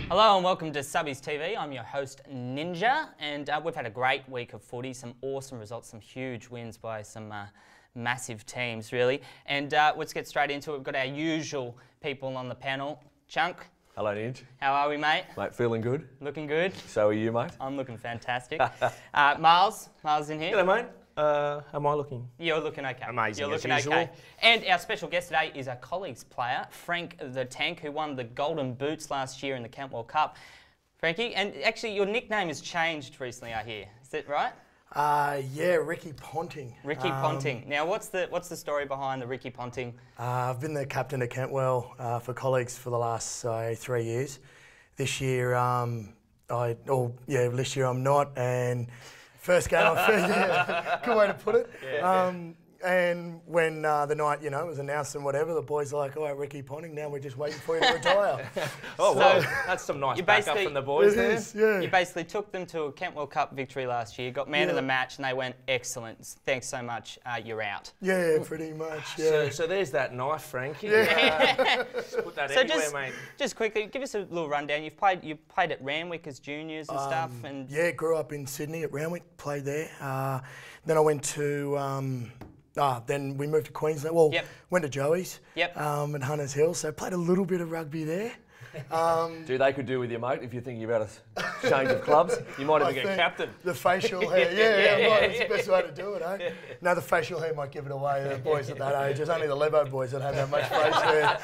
Hello and welcome to Subbies TV. I'm your host Ninja, and we've had a great week of footy, some awesome results, some huge wins by some massive teams really. And let's get straight into it. We've got our usual people on the panel. Chunk. Hello Ninja. How are we, mate? Mate, feeling good. Looking good. So are you, mate? I'm looking fantastic. Miles in here. G'day, mate. How am I looking? You're looking okay. Amazing, You're looking as usual. okay. And our special guest today is a colleagues player, Frank the Tank, who won the Golden Boots last year in the Camp World Cup. Frankie, and actually your nickname has changed recently, I hear. Is that right? Yeah, Ricky Ponting. Ricky Ponting. Now, what's the story behind the Ricky Ponting? I've been the captain of Kentwell for colleagues for the last 3 years. This year, this year I'm not, and first game I feel, yeah, good way to put it. Yeah. And when the night, it was announced and whatever, the boys are like, all right, Ricky Ponting, now we're just waiting for you to retire. Oh, well, that's some nice backup from the boys there. Is, yeah. You basically took them to a Camp World Cup victory last year, got man of the match, and they went, excellent, thanks so much, you're out. Yeah, pretty much, yeah. So there's that knife, Frankie. Yeah. Just put that anywhere, mate. Just quickly, give us a little rundown. You played at Randwick as juniors and stuff. And yeah, grew up in Sydney at Randwick, played there. Then I went to... then we moved to Queensland. Well, went to Joey's at Hunters Hill, so played a little bit of rugby there. Dude, they could do with you, mate, if you're thinking about a change of clubs. You might even get captain. The facial hair, that's the best way to do it, eh? No, the facial hair might give it away. The boys at that age, it's only the Lebo boys that have that much face hair.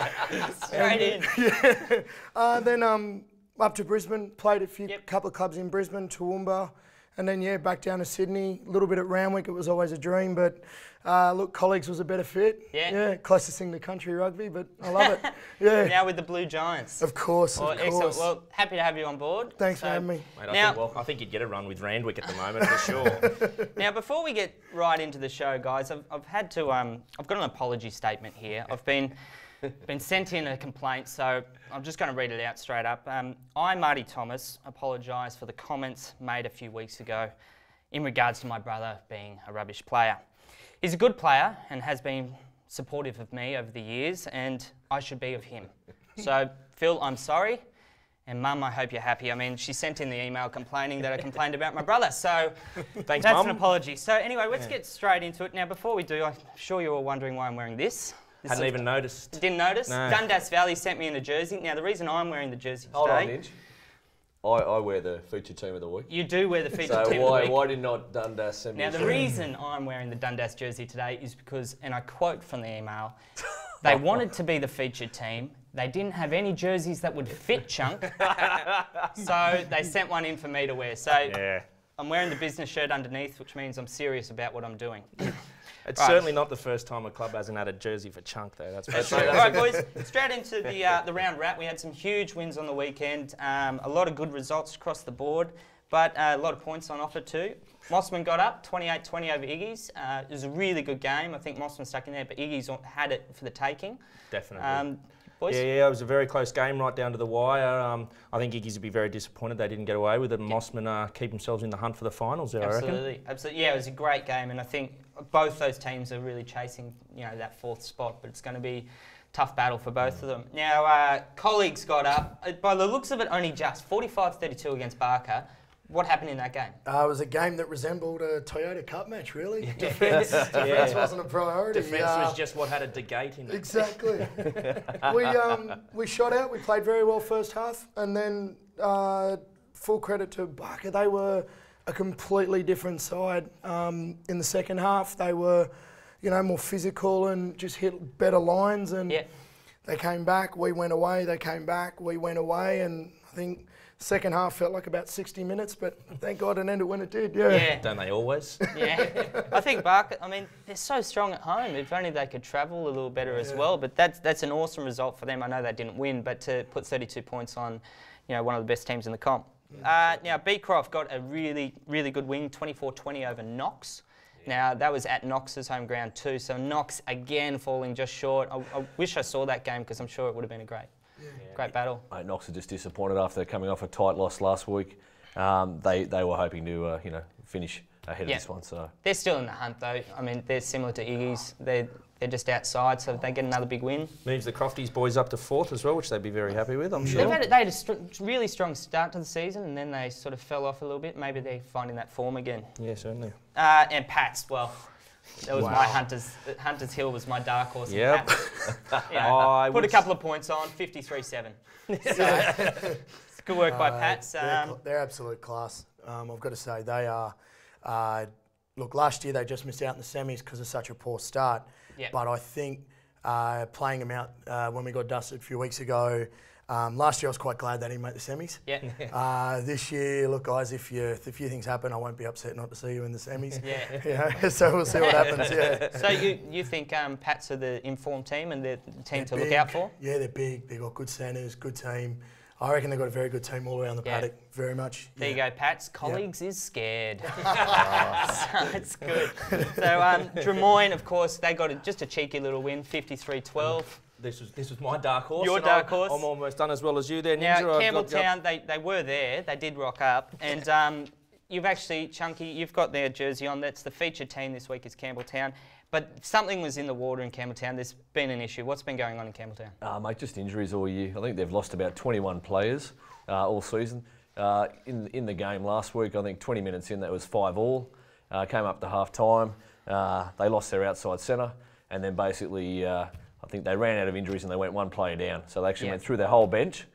Straight in. Then up to Brisbane, played a couple of clubs in Brisbane, Toowoomba. And then, back down to Sydney, a little bit at Randwick. It was always a dream, but look, colleagues was a better fit. Yeah, closest thing to country rugby, but I love it. Yeah. Now with the Blue Giants. Of course, of course. Excellent. Well, happy to have you on board. Thanks for having me. Mate, I think you'd get a run with Randwick at the moment for sure. Now, before we get right into the show, guys, I've had to. I've got an apology statement here. I've been sent in a complaint, so I'm just going to read it out straight up. I, Marty Thomas, apologise for the comments made a few weeks ago in regards to my brother being a rubbish player. He's a good player and has been supportive of me over the years, and I should be of him. So, Phil, I'm sorry, and Mum, I hope you're happy. I mean, she sent in the email complaining that I complained about my brother, so thanks, that's Mum. an apology. So anyway, let's get straight into it. Now, before we do, I'm sure you're all wondering why I'm wearing this. Hadn't even noticed. Didn't notice? No. Dundas Valley sent me in a jersey. Now, the reason I'm wearing the jersey today... Hold on, Ninja. I wear the feature team of the week. You do wear the feature so team of the week. why did not Dundas send me Now, the reason I'm wearing the Dundas jersey today is because, and I quote from the email, they wanted to be the featured team. They didn't have any jerseys that would fit Chunk. So they sent one in for me to wear. So I'm wearing the business shirt underneath, which means I'm serious about what I'm doing. It's certainly not the first time a club hasn't had a jersey for Chunk, though. That's true. All right, boys, straight into the round wrap. We had some huge wins on the weekend, a lot of good results across the board, but a lot of points on offer too. Mossman got up, 28-20 over Iggy's. It was a really good game. I think Mossman stuck in there, but Iggy's had it for the taking. Definitely. Boys? Yeah, it was a very close game right down to the wire. I think Iggy's would be very disappointed they didn't get away with it. And Mossman keep themselves in the hunt for the finals there, I reckon. Absolutely. Yeah, it was a great game, and I think both those teams are really chasing, that fourth spot, but it's going to be a tough battle for both of them. Now, colleagues got up, by the looks of it, only just 45-32 against Barker. What happened in that game? It was a game that resembled a Toyota Cup match, really. Defence wasn't a priority. Defence was just what had a degate in it. Exactly. We shot out. We played very well first half, and then full credit to Barker. They were a completely different side in the second half. They were, more physical and just hit better lines. And they came back. We went away. They came back. We went away, and I think. Second half felt like about 60 minutes, but thank God it ended when it did, Don't they always? Yeah. I think Barker, they're so strong at home. If only they could travel a little better as well. But that's an awesome result for them. I know they didn't win, but to put 32 points on, one of the best teams in the comp. Now, Beecroft got a really, really good win, 24-20 over Knox. Now, that was at Knox's home ground too, so Knox again falling just short. I wish I saw that game because I'm sure it would have been a great battle. Mate, Knox are just disappointed after coming off a tight loss last week. They were hoping to finish ahead of this one. So they're still in the hunt though. I mean, they're similar to Iggy's. They're just outside, so if they get another big win. Moves the Crofties boys up to 4th as well, which they'd be very happy with, I'm sure. They had a really strong start to the season, and then they sort of fell off a little bit. Maybe they're finding that form again. Yeah, certainly. And Pats, well, that was my Hunters Hill was my dark horse. Yep. Put a couple of points on, 53-7. So, it's good work by Pats. They're absolute class. I've got to say, they are. Look, last year they just missed out in the semis because of such a poor start. Yep. But I think playing them out when we got dusted a few weeks ago, last year I was quite glad they didn't make the semis. Yeah. This year, look, guys, if a few things happen, I won't be upset not to see you in the semis. Yeah. So we'll see what happens. Yeah. So you think Pats are the informed team and the team to look out for? Yeah, they're big. They've got good centres, good team. I reckon they've got a very good team all around the paddock, very much. There you go, Pats. Colleagues is scared. So it's good. So Des Moines, of course, they got just a cheeky little win, 53-12. This was my dark horse. Your dark horse. I'm almost done as well as you there, Ninja. Now, Campbelltown, they were there. They did rock up. And you've actually, Chunky, you've got their jersey on. That's the featured team this week is Campbelltown. But something was in the water in Campbelltown. There's been an issue. What's been going on in Campbelltown? Mate, just injuries all year. I think they've lost about 21 players all season. In the game last week, I think 20 minutes in, that was 5-all. Came up to half-time. They lost their outside centre. And then basically, I think they ran out of injuries and they went one player down. So they actually went through their whole bench.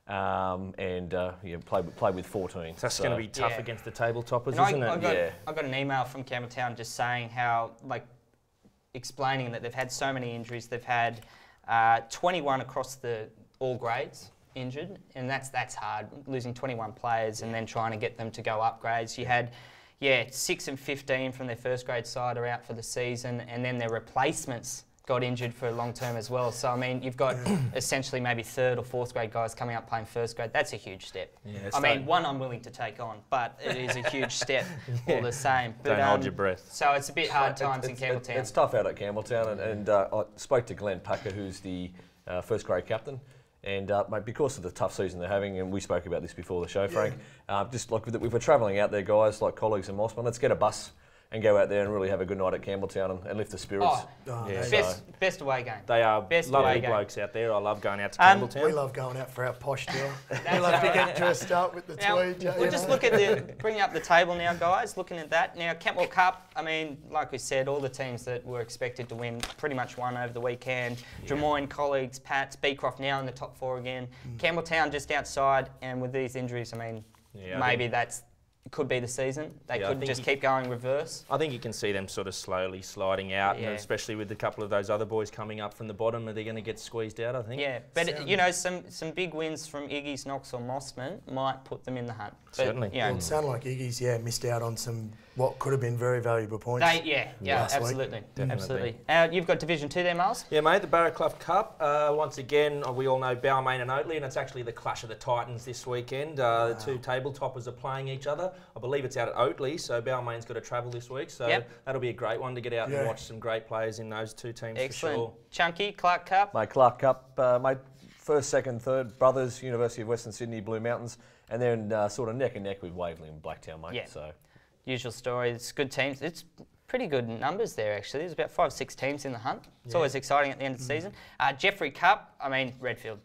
Played with 14. That's going to be tough against the table toppers, and isn't it? I got an email from Campbelltown just saying how, explaining that they've had so many injuries. They've had 21 across all grades injured, and that's hard, losing 21 players and then trying to get them to go upgrades. You had, 6 and 15 from their first grade side are out for the season, and then their replacements got injured for a long term as well. So, I mean, you've got essentially maybe 3rd or 4th grade guys coming up playing first grade. That's a huge step. I mean, one I'm willing to take on, but it is a huge step all the same. But, don't hold your breath. So it's a bit hard times in Campbelltown. It's tough out at Campbelltown, and I spoke to Glenn Packer, who's the first grade captain. And mate, because of the tough season they're having, and we spoke about this before the show, Frank, just like if we're travelling out there, guys, like colleagues and Mossman, let's get a bus and go out there and really have a good night at Campbelltown and lift the spirits. Best away game. They are lovely blokes out there. I love going out to Campbelltown. We love going out for our posh deal. We love to get dressed up with the tweed. We'll just look at bring up the table now, guys, looking at that. Now, Cantwell Cup, I mean, like we said, all the teams that were expected to win pretty much won over the weekend. Des Moines, Colleagues, Pats, Beecroft now in the top 4 again. Campbelltown just outside, and with these injuries, I mean, maybe that's could be the season. They could just keep going reverse. I think you can see them sort of slowly sliding out, and especially with a couple of those other boys coming up from the bottom. Are they going to get squeezed out, I think? Yeah, but you know, some big wins from Iggy's, Knox or Mossman might put them in the hunt. But, certainly. You know, it sounded like Iggy's, missed out on some what could have been very valuable points. Absolutely. Absolutely. You've got Division 2 there, Miles? Yeah, mate, the Barraclough Cup. Once again, we all know Balmain and Oatley, and it's actually the clash of the Titans this weekend. The two table toppers are playing each other. I believe it's out at Oatley, so Balmain's got to travel this week, so that'll be a great one to get out and watch some great players in those two teams. Excellent. For sure. Chunky, Clark Cup? Mate, Clark Cup, mate, first, second, third, brothers, University of Western Sydney, Blue Mountains, and then sort of neck and neck with Waverley and Blacktown, mate. Yeah. So. Usual story, it's good teams. It's pretty good numbers there, actually. There's about 5 or 6 teams in the hunt. It's always exciting at the end of the season. Jeffrey Cup, I mean, Redfield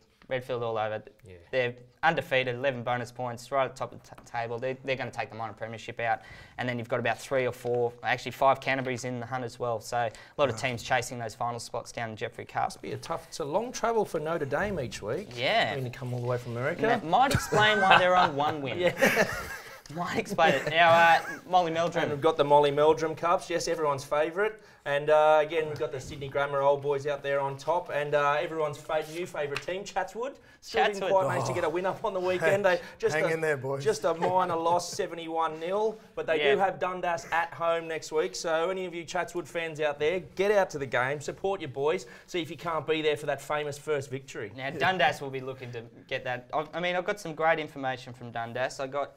all over. Yeah. They're undefeated, 11 bonus points, right at the top of the table. They're going to take the minor premiership out. And then you've got about 3 or 4, actually 5 Canterbury's in the hunt as well. So a lot of teams chasing those final spots down in Jeffrey Cup. It's a long travel for Notre Dame each week. Yeah. Having to come all the way from America. That might explain why they're on 1 win. Might explain it. Now, Molly Meldrum. And we've got the Molly Meldrum Cups, yes, everyone's favourite. And again, we've got the Sydney Grammar Old Boys out there on top. And everyone's new favourite team, Chatswood. Still didn't quite manage to get a win up on the weekend. They hang in there, boys. Just a minor loss, 71-0. But they do have Dundas at home next week. So any of you Chatswood fans out there, get out to the game, support your boys, see if you can't be there for that famous first victory. Now, Dundas will be looking to get that. I mean, I've got some great information from Dundas. I got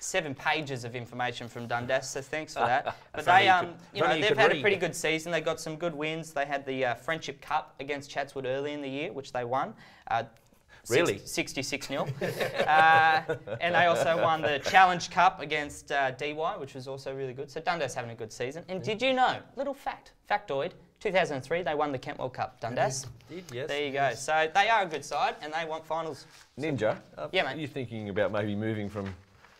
7 pages of information from Dundas, so thanks for that. But they, they've had a pretty good season. They got some good wins. They had the Friendship Cup against Chatswood early in the year, which they won. Really? 66-0. And they also won the Challenge Cup against DY, which was also really good. So Dundas having a good season. And did you know, little factoid, 2003 they won the Kent World Cup, Dundas. Did, yes. There you go. So they are a good side and they want finals. Ninja, yeah, mate. Are you thinking about maybe moving from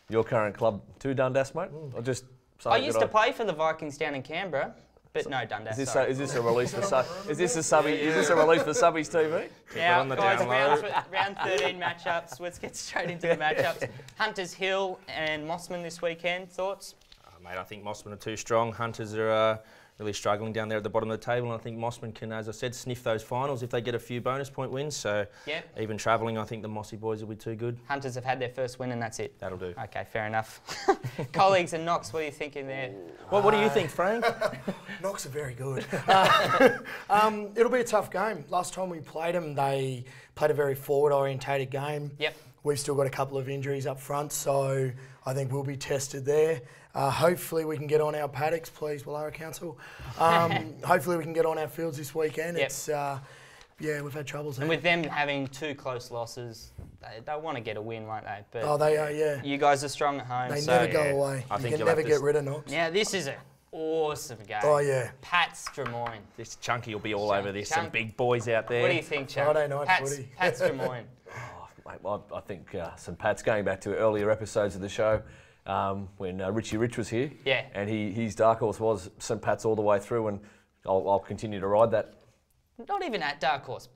your current club to Dundas, mate? Or just I used to play for the Vikings down in Canberra. But no, Dundas. Is this a release for Subbies TV? Now, guys, round 13 matchups. Let's get straight into the matchups. Hunters Hill and Mossman this weekend. Thoughts? Mate, I think Mossman are too strong. Hunters are really struggling down there at the bottom of the table, and I think Mossman can, as I said, sniff those finals if they get a few bonus point wins. So even travelling, I think the Mossy boys will be too good. Hunters have had their first win and that's it. That'll do. Okay, fair enough. Colleagues and Knox, what are you thinking there? Well, what do you think, Frank? Knox are very good. It'll be a tough game. Last time we played them, they played a very forward-orientated game. Yep. We've still got a couple of injuries up front, so I think we'll be tested there. Hopefully we can get on our paddocks, please, Wallara Council. Hopefully we can get on our fields this weekend. Yep. It's, we've had troubles there. And with them having 2 close losses, they want to get a win, won't they? But they are, yeah. You guys are strong at home. They never go away. I think you can never get rid of Knox. Now, this is an awesome game. Oh, yeah. Pats Drummoyne. This Chunky will be all over this. Some big boys out there. What do you think, Chunk? Friday night footy. Pats Drummoyne. Mate, well, I think St Pat's, going back to earlier episodes of the show, when Richie Rich was here, and his dark horse was St Pat's all the way through, and I'll continue to ride that. Not even at dark horse.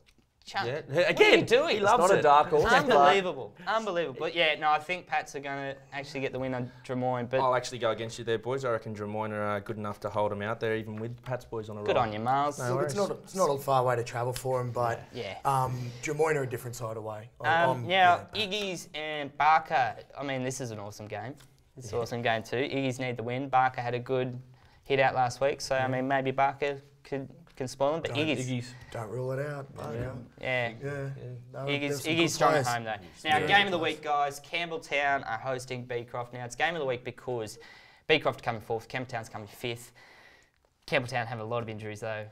Chunk. Yeah. Again, what are you doing? he loves it's not it. a dark horse. Unbelievable. Unbelievable. But yeah, no, I think Pats are going to actually get the win on Drummoyne. But I'll actually go against you there, boys. I reckon Drummoyne are good enough to hold them out there, even with Pat's boys on a roll. good on you, Miles. No Look, it's not a far way to travel for them, but Drummoyne are a different side away. Iggy's and Barker, I mean, this is an awesome game. It's an awesome game too. Iggy's need the win. Barker had a good hit out last week, so I mean, maybe Barker can spoil them, but Iggy's... Don't rule it out. Barker. Iggy's strong at home though. Now, game of the week, guys. Campbelltown are hosting Beecroft. Now, it's game of the week because Beecroft are coming 4th, Campbelltown's coming 5th. Campbelltown have a lot of injuries though.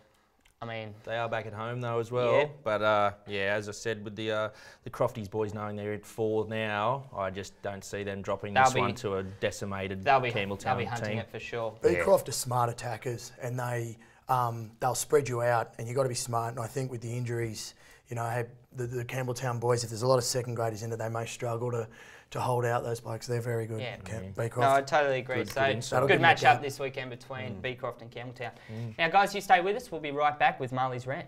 I mean, they are back at home though as well. Yeah. But as I said, with the Crofties boys knowing they're at 4 now, I just don't see them dropping this one to a decimated Campbelltown they'll be hunting team. it for sure. Beecroft are smart attackers, and they'll spread you out, and you've got to be smart. And I think with the injuries, the Campbelltown boys, if there's a lot of second graders in it, they may struggle to hold out those blokes. They're very good. Beecroft. No, I totally agree. Good match-up this weekend between Beecroft and Campbelltown. Now, guys, you stay with us. We'll be right back with Marley's rant.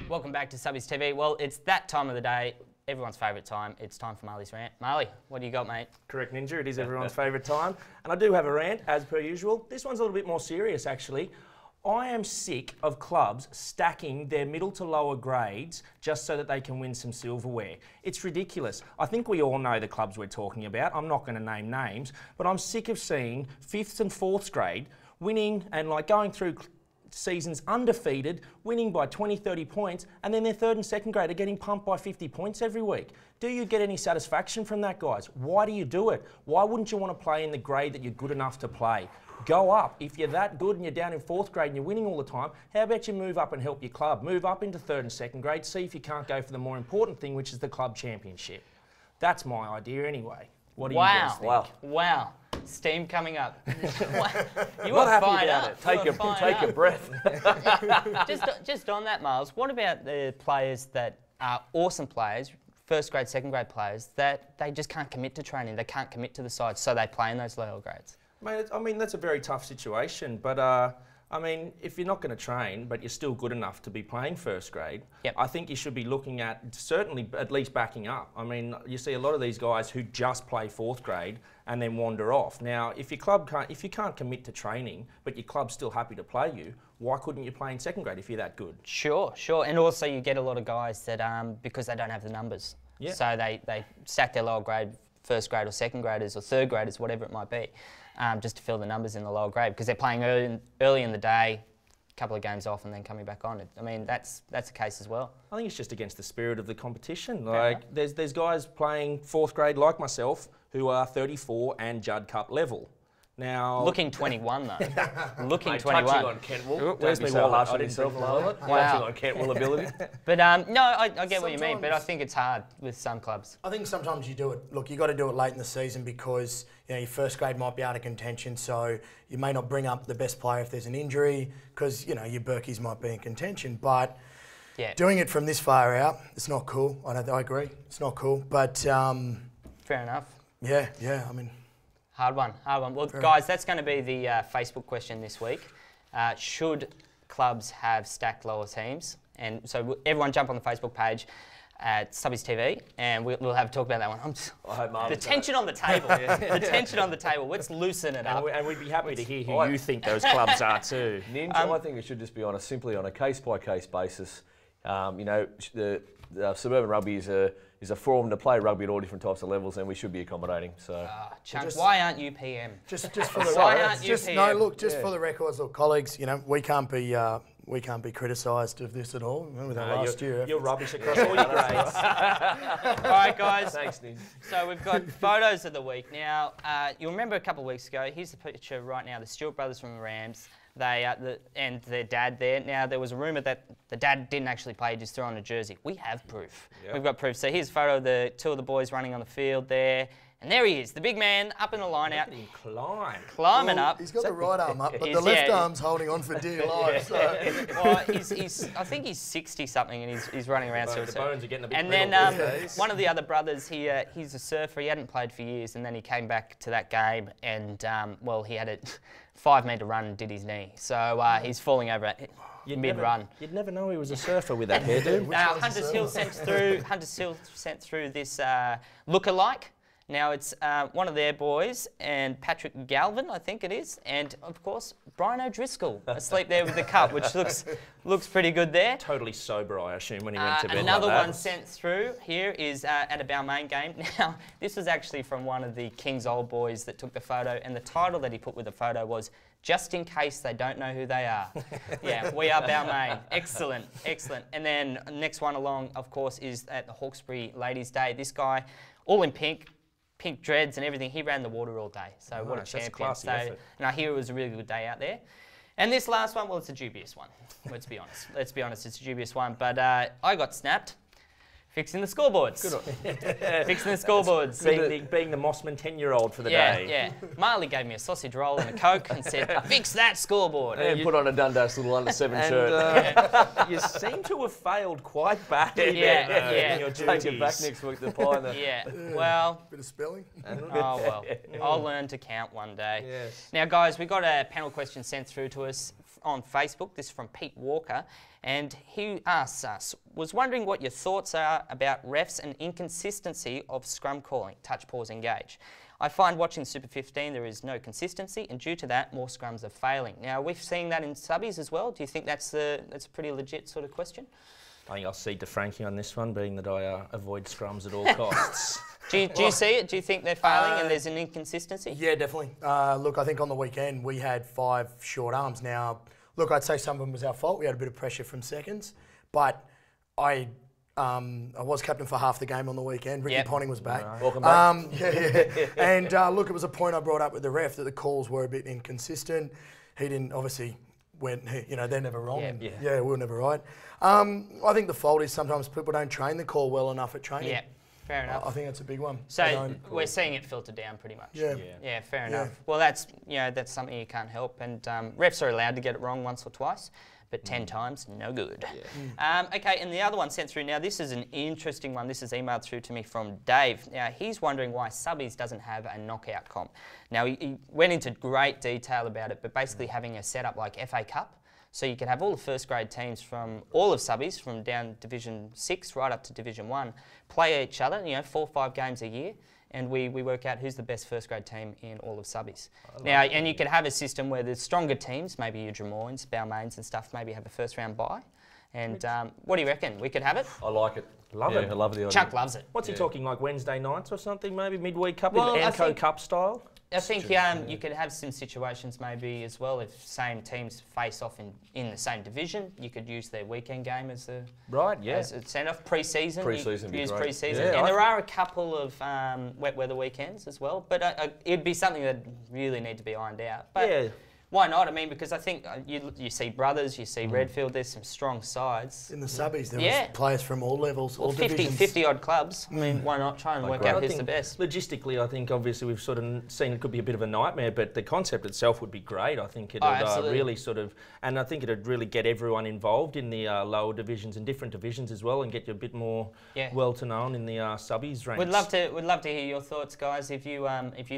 Welcome back to Subbies TV. Well, it's that time of the day, everyone's favourite time. It's time for Marley's rant. Marley, what do you got, mate? Correct, Ninja. It is everyone's favourite time. And I do have a rant, as per usual. This one's a little bit more serious, actually. I am sick of clubs stacking their middle to lower grades just so that they can win some silverware. It's ridiculous. I think we all know the clubs we're talking about. I'm not going to name names, but I'm sick of seeing 5th and 4th grade winning and going through seasons undefeated, winning by 20, 30 points, and then their 3rd and 2nd grade are getting pumped by 50 points every week. Do you get any satisfaction from that, guys? Why do you do it? Why wouldn't you want to play in the grade that you're good enough to play? Go up. If you're that good and you're down in 4th grade and you're winning all the time, how about you move up and help your club? Move up into 3rd and 2nd grade, see if you can't go for the more important thing, which is the club championship. That's my idea anyway. What do you guys think? Wow. Steam coming up. You Not are happy fired about up. it. Take a breath. just on that, Miles, what about the players that are awesome players, 1st grade, 2nd grade players, that they just can't commit to training, they can't commit to the side, so they play in those lower grades? Mate, I mean, that's a very tough situation, but I mean, if you're not going to train, but you're still good enough to be playing 1st grade, I think you should be looking at certainly at least backing up. I mean, you see a lot of these guys who just play 4th grade and then wander off. Now, if you can't commit to training, but your club's still happy to play you, why couldn't you play in 2nd grade if you're that good? Sure. And also you get a lot of guys that, because they don't have the numbers, so they stack their lower grade, 1st grade or 2nd graders or 3rd graders, whatever it might be, just to fill the numbers in the lower grade, because they're playing early in the day, couple of games off and then coming back on. I mean, that's the case as well. I think it's just against the spirit of the competition. Like, there's guys playing 4th grade like myself who are 34 and Judd Cup level. Now, looking 21 though. Looking 21. Touching on Kentwell. Where's my so wallet? harsh on yourself, Marley. Wow. Touching on Kentwell ability. But no, I get what you mean. But I think it's hard with some clubs. I think sometimes you do it. Look, you got to do it late in the season because your 1st grade might be out of contention, so you may not bring up the best player if there's an injury because your Berkeys might be in contention. But doing it from this far out, it's not cool. I agree, it's not cool. But fair enough. Yeah. I mean. Hard one. Well, guys, that's going to be the Facebook question this week. Should clubs have stacked lower teams? And so everyone jump on the Facebook page at Subbies TV, and we'll have a talk about that one. I hope Marley the tension on the table. The tension on the table. Let's loosen it up. And we'd be happy to hear who you think those clubs are too. Ninja, I think it should just be simply on a case-by-case basis. The Suburban Rugby is a forum to play rugby at all different types of levels, and we should be accommodating. So, Chunk, why aren't you PM? Just for the why aren't you PM? No, look, for the records, look, colleagues, we can't be criticised of this at all. With our last year, you're rubbish across all your grades. All right, guys. Thanks, Ninja. So we've got photos of the week now. You'll remember a couple of weeks ago. Here's the picture right now. The Stewart brothers from the Rams. And their dad there. Now, there was a rumour that the dad didn't actually play, he just threw on a jersey. We have proof. Yep. We've got proof. So here's a photo of the 2 of the boys running on the field there. And there he is, the big man, up in the line out. Climbing up. He's got the right arm up, but the left arm's holding on for dear life. So. Well, I think he's 60-something and he's running around. The bones are getting a bit and then one of the other brothers, he's a surfer. He hadn't played for years, and then he came back to that game and, he had a 5-metre run and did his knee. So he's falling over mid-run. You'd never know he was a surfer with that hairdo. Now, Hunters Hill sent through this lookalike. Now, it's one of their boys, and Patrick Galvin, I think it is, and, of course, Brian O'Driscoll asleep there with the cup, which looks pretty good there. Totally sober, I assume, when he went to bed Another like that. one sent through here is at a Balmain game. Now, this was actually from one of the King's old boys that took the photo, and the title that he put with the photo was, "Just in case they don't know who they are." Yeah, we are Balmain. Excellent. And then next one along, of course, is at the Hawkesbury Ladies' Day. This guy, all in pink dreads and everything, he ran the water all day. So what a champion. So, and I hear it was a really good day out there. And this last one, well, it's a dubious one. Let's be honest, it's a dubious one. But I got snapped fixing the scoreboards. Good on. Fixing the scoreboards. Being the Mossman 10-year-old for the day. Yeah. Marley gave me a sausage roll and a Coke and said, "Fix that scoreboard." And put on a Dundas little under-7 shirt. You seem to have failed quite badly. Yeah. In your Take it back next week, the pie. Yeah, well. Bit of spelling. Oh, well. I'll learn to count one day. Yes. Now, guys, we got a panel question sent through to us on Facebook. This is from Pete Walker. And he asks us, was wondering what your thoughts are about refs and inconsistency of scrum calling, touch, pause, engage. I find watching Super 15 there is no consistency, and due to that, more scrums are failing. Now, we've seen that in subbies as well. Do you think that's a pretty legit sort of question? I think I'll cede to Frankie on this one, being that I avoid scrums at all costs. Do you see it? Do you think they're failing and there's an inconsistency? Yeah, definitely. Look, I think on the weekend we had 5 short arms. Now, look, I'd say some of them was our fault. We had a bit of pressure from seconds, but I was captain for half the game on the weekend. Ricky Ponting was back. Right. Welcome back. And look, it was a point I brought up with the ref that the calls were a bit inconsistent. He didn't obviously. They're never wrong. Yeah, we were never right. I think the fault is sometimes people don't train the call well enough at training. Yeah, fair enough. I think that's a big one. So we're seeing it filter down pretty much. Yeah, fair enough. Well, that's something you can't help, and refs are allowed to get it wrong once or twice, but 10 times, no good. Okay, and the other one sent through. Now, this is an interesting one. This is emailed through to me from Dave. Now, he's wondering why Subbies doesn't have a knockout comp. Now, he went into great detail about it, but basically having a setup like FA Cup, so you can have all the first grade teams from all of Subbies, from down Division 6 right up to Division 1, play each other, 4 or 5 games a year, and we work out who's the best first grade team in all of Subbies. Now, and you could have a system where the stronger teams, maybe your Drummoynes, Balmains and stuff, maybe have a first round bye. And what do you reckon? We could have it? I like it. Love it. I love the idea. Chuck loves it. What's he talking, like Wednesday nights or something, maybe midweek cup in Anco Cup style? I think you could have some situations maybe as well if same teams face off in the same division. You could use their weekend game as a as a send-off pre-season. Pre-season use great. pre-season, Yeah, and there are a couple of wet weather weekends as well. But it'd be something that really need to be ironed out. But why not? I mean, because I think you see Brothers, you see Redfield. There's some strong sides in the subbies. There was players from all levels, all 50 odd clubs. I mean, why not try and work out who's the best? Logistically, I think obviously we've sort of seen it could be a bit of a nightmare, but the concept itself would be great. I think it would really sort of, and I think it'd really get everyone involved in the lower divisions and different divisions as well, and get you a bit more well to known in the subbies ranks. We'd love to hear your thoughts, guys. If you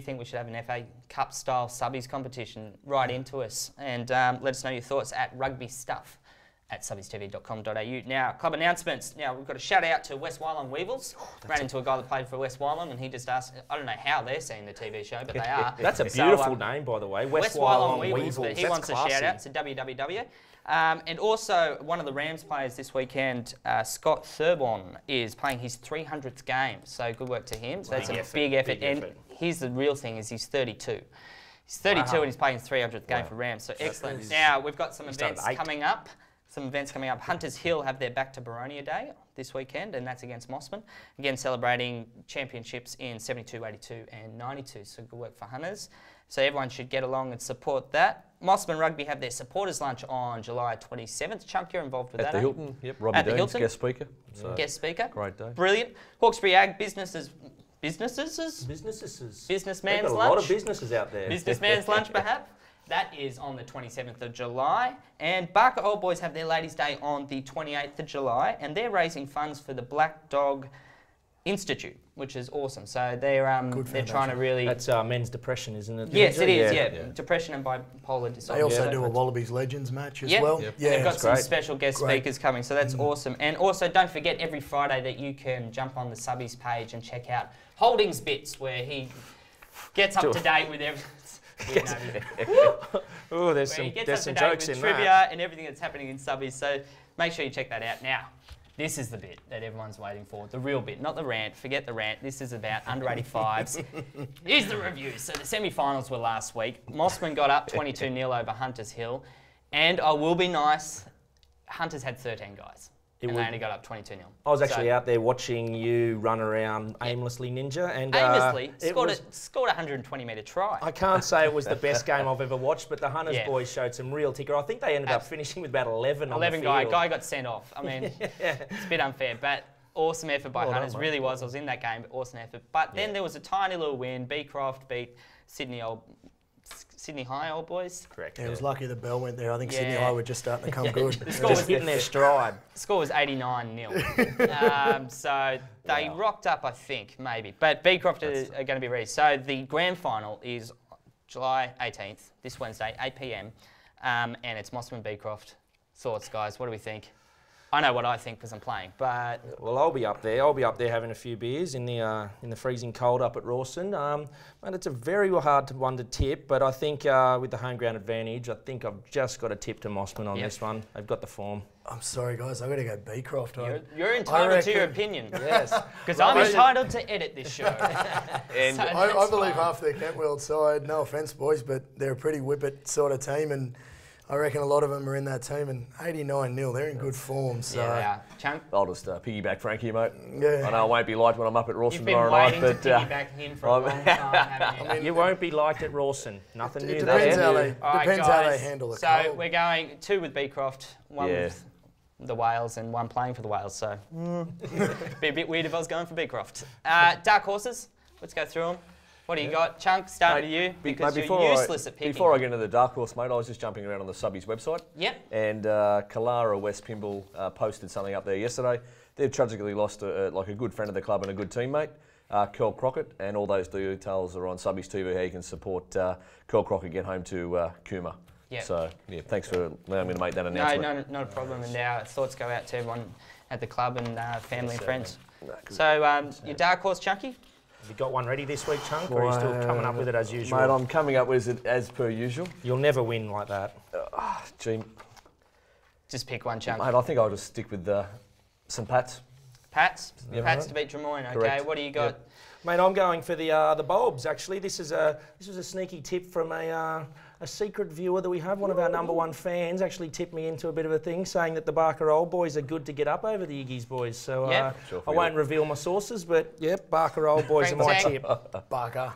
think we should have an FA Cup style subbies competition, write into us and let us know your thoughts at rugbystuff@subbiestv.com.au. Now, club announcements. Now, we've got a shout out to West Wylam Weevils. Ran into a guy that played for West Wylam and he just asked, I don't know how they're seeing the TV show, but they are. That's a beautiful name, by the way. West Wylam Weevils. But he wants a shout out to WWW. And also, one of the Rams players this weekend, Scott Thurbon, is playing his 300th game. So good work to him. So that's a big effort. And here's the real thing: is he's 32. He's 32 and he's playing his 300th game for Rams. So excellent. Now we've got some events coming up. Hunters Hill have their Back to Baronia Day this weekend, and that's against Mossman. Again, celebrating championships in 72, 82 and 92. So good work for Hunters. So everyone should get along and support that. Mossman Rugby have their supporters lunch on July 27th. Chunk, you're involved with that, At the Hilton, yep. Robbie Deans, guest speaker. So guest speaker. Great day. Brilliant. Hawkesbury Ag Businessman's There's a lunch. lot of businesses out there. Businessman's lunch, perhaps. That is on the 27th of July. And Barker Old Boys have their Ladies' Day on the 28th of July. And they're raising funds for the Black Dog Institute, which is awesome. So they're trying to really... That's men's depression, isn't it? Yes, it is, yeah. Depression and bipolar disorder. They also do a Wallabies Legends match as well. Yeah, they've got some special guest speakers coming, so that's awesome. And also, don't forget every Friday that you can jump on the Subbies page and check out Holdings Bits, where he gets up to date with everything. Oh, there's some jokes in trivia that. and everything that's happening in Subbies. So make sure you check that out. Now, this is the bit that everyone's waiting for, the real bit, not the rant. Forget the rant. This is about under 85s. Here's the review. So the semi-finals were last week. Mossman got up 22-0 over Hunters Hill, and I will be nice. Hunters had 13 guys. And they only got up 22-0. I was actually out there watching you run around aimlessly, Ninja. And scored a 120-metre try. I can't say it was the best game I've ever watched, but the Hunters boys showed some real ticker. I think they ended up finishing with about 11 on the field. Guy got sent off. I mean, it's a bit unfair, but awesome effort by Hunters. Really was. I was in that game, but awesome effort. But then there was a tiny little win. Beecroft beat Sydney High Old Boys. Correct. Yeah, it was lucky the bell went there. I think Sydney High were just starting to come good. The score was hitting their stride. The score was 89-0. So they rocked up, I think, maybe. But Beecroft are going to be ready. So the grand final is July 18th, this Wednesday, 8 p.m. And it's Mossman Beecroft. Thoughts, guys? What do we think? I know what I think because I'm playing, but... Well, I'll be up there. I'll be up there having a few beers in the freezing cold up at Rawson. And it's a very hard one to tip, but I think with the home ground advantage, I think I've just got to tip to Mossman on this one. They've got the form. I'm sorry, guys. I've got to go Beecroft. You're entitled to your opinion. Yes. Because I'm entitled to edit this show. And so I believe half their Kentworld side, no offence, boys, but they're a pretty whippet sort of team, and I reckon a lot of them are in that team, and 89-0, they're in good form. So yeah, they are. Chunk? I'll just piggyback Frank here, mate. Yeah. I know I won't be liked when I'm up at Rawson tomorrow night, but... You've been waiting to piggyback him for a long time, haven't you? I mean, you won't be liked at Rawson. Nothing new there. Depends how they handle the cold. So we're going 2 with Beecroft, 1 with the Wales, and 1 playing for the Wales. So be a bit weird if I was going for Beecroft. Dark horses, let's go through them. What do you got? Chunk, start with you, because you're useless at picking. Before I get into the dark horse, mate, I was just jumping around on the Subbies website. Yep. And Kalara West Pymble posted something up there yesterday. They've tragically lost a good friend of the club and a good teammate, Curl Crockett, and all those details are on Subbies TV, how you can support Curl Crockett get home to Cooma. Yep. So, thanks for allowing me to make that announcement. No, not a problem. And our thoughts go out to everyone at the club and family and friends. So, your dark horse, Chunky? Have you got one ready this week, Chunk, or are you still coming up with it as usual? Mate, I'm coming up with it as per usual. You'll never win like that. Gee. Just pick one, Chunk. Mate, I think I'll just stick with St Pat's. Pats? Yep. Pats to beat Drummoyne, okay. Correct. What do you got? Yep. Mate, I'm going for the Bulbs, actually. This was a sneaky tip from a secret viewer that we have. One of our #1 fans actually tipped me into a bit of a thing, saying that the Barker Old Boys are good to get up over the Iggies boys. So Yep. I won't reveal my sources, but yep, Barker Old Boys are my tip. Barker.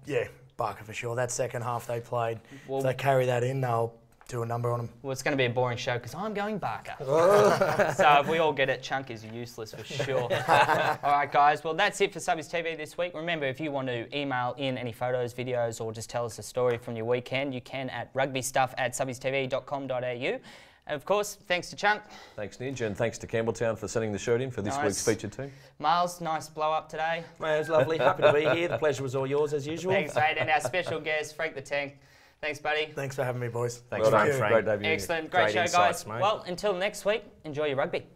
Yeah, Barker for sure. That second half they played, Well, if they carry that in, they'll do a number on them. Well, it's going to be a boring show because I'm going Barker. So if we all get it, Chunk is useless for sure. All right, guys. Well, that's it for Subbies TV this week. Remember, if you want to email in any photos, videos, or just tell us a story from your weekend, you can at rugbystuff@subbiestv.com.au. Of course, thanks to Chunk. Thanks, Nidge, and thanks to Campbelltown for sending the shirt in for this week's featured team. Miles, nice blow up today. Mate, it was lovely. Happy to be here. The pleasure was all yours as usual. Thanks, mate. And our special guest, Frank the Tank. Thanks, buddy. Thanks for having me, boys. Thanks, Well done, Frank. Frank. Great to have you here. Excellent. Great show, insights, guys. mate. Well, until next week, enjoy your rugby.